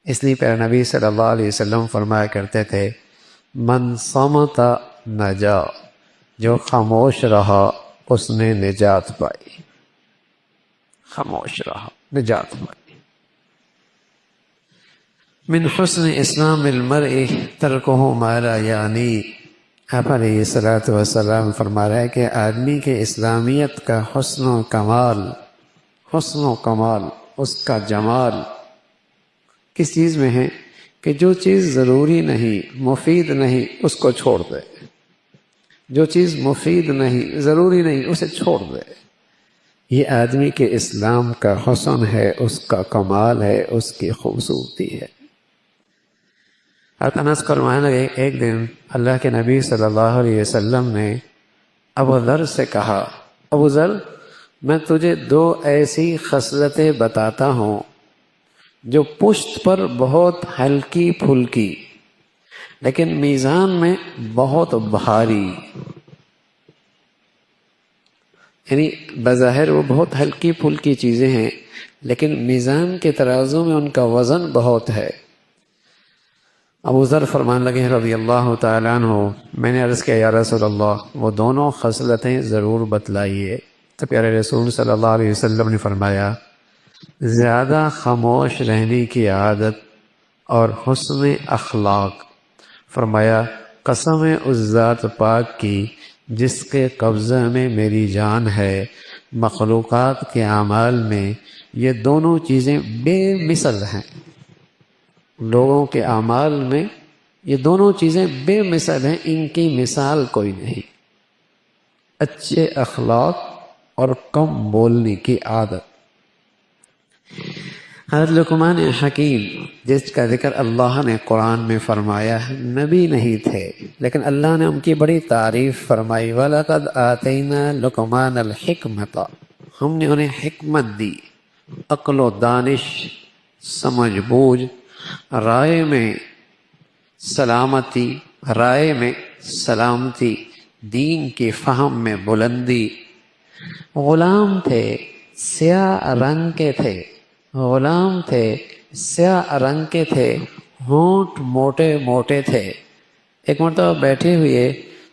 اس لیے پیارے نبی صلی اللہ علیہ وسلم فرمایا کرتے تھے من صمت نجا، جو خاموش رہا اس نے نجات پائی، خاموش رہا نجات پائی۔ من حسن اسلام المرء ترکہ ما لا یعنی، آپ علیہ الصلوۃ والسلام فرما رہے ہیں کہ آدمی کے اسلامیت کا حسن و کمال اس کا جمال کس چیز میں ہے کہ جو چیز ضروری نہیں، مفید نہیں، اس کو چھوڑ دے۔ جو چیز مفید نہیں، ضروری نہیں، اسے چھوڑ دے۔ یہ آدمی کے اسلام کا حسن ہے، اس کا کمال ہے، اس کی خوبصورتی ہے۔ انس فرمانے لگے ایک دن اللہ کے نبی صلی اللہ علیہ وسلم نے ابو ذر سے کہا، ابو ذر میں تجھے دو ایسی خصلتیں بتاتا ہوں جو پشت پر بہت ہلکی پھلکی لیکن میزان میں بہت بھاری، یعنی بظاہر وہ بہت ہلکی پھلکی چیزیں ہیں لیکن میزان کے ترازو میں ان کا وزن بہت ہے۔ ابو ذر فرمان لگے رضی اللہ تعالیٰ عنہ، میں نے عرض کیا یا رسول اللہ وہ دونوں خصلتیں ضرور بتلائیے۔ تو پیارے رسول صلی اللہ علیہ وسلم نے فرمایا زیادہ خاموش رہنے کی عادت اور حسن اخلاق۔ فرمایا قسم ہے اس ذات پاک کی جس کے قبضہ میں میری جان ہے، مخلوقات کے اعمال میں یہ دونوں چیزیں بے مثل ہیں، لوگوں کے اعمال میں یہ دونوں چیزیں بے مثل ہیں، ان کی مثال کوئی نہیں۔ اچھے اخلاق اور کم بولنے کی عادت۔ حضرت لقمان حکیم جس کا ذکر اللہ نے قرآن میں فرمایا، نبی نہیں تھے لیکن اللہ نے ان کی بڑی تعریف فرمائی، وَلَقَدْ آتَيْنَا لُقْمَانَ الْحِكْمَةَ، ہم نے انہیں حکمت دی، عقل و دانش، سمجھ بوجھ، رائے میں سلامتی، دین کی فہم میں بلندی۔ غلام تھے سیاہ رنگ کے تھے، ہونٹ موٹے موٹے تھے۔ ایک مرتبہ بیٹھے ہوئے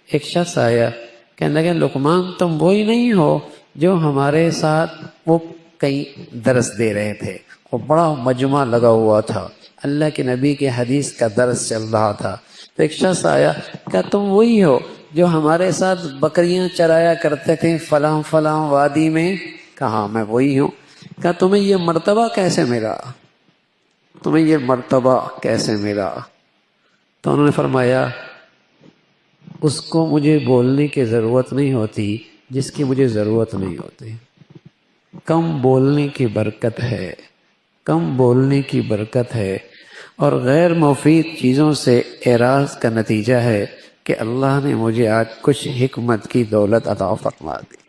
ایک شخص آیا، کہنے لگے لقمان تم وہی نہیں ہو جو ہمارے ساتھ وہ کہیں درس دے رہے تھے، وہ بڑا مجمع لگا ہوا تھا، اللہ کے نبی کے حدیث کا درس چل رہا تھا۔ تو ایک شخص آیا، کہا تم وہی ہو جو ہمارے ساتھ بکریاں چرایا کرتے تھے فلاں فلاں وادی میں؟ کہا میں وہی ہوں۔ کہا تمہیں یہ مرتبہ کیسے ملا؟ تو انہوں نے فرمایا اس کو مجھے بولنے کی ضرورت نہیں ہوتی جس کی مجھے ضرورت نہیں ہوتی۔ کم بولنے کی برکت ہے اور غیر مفید چیزوں سے اعراض کا نتیجہ ہے کہ اللہ نے مجھے آج کچھ حکمت کی دولت عطا فرما دی۔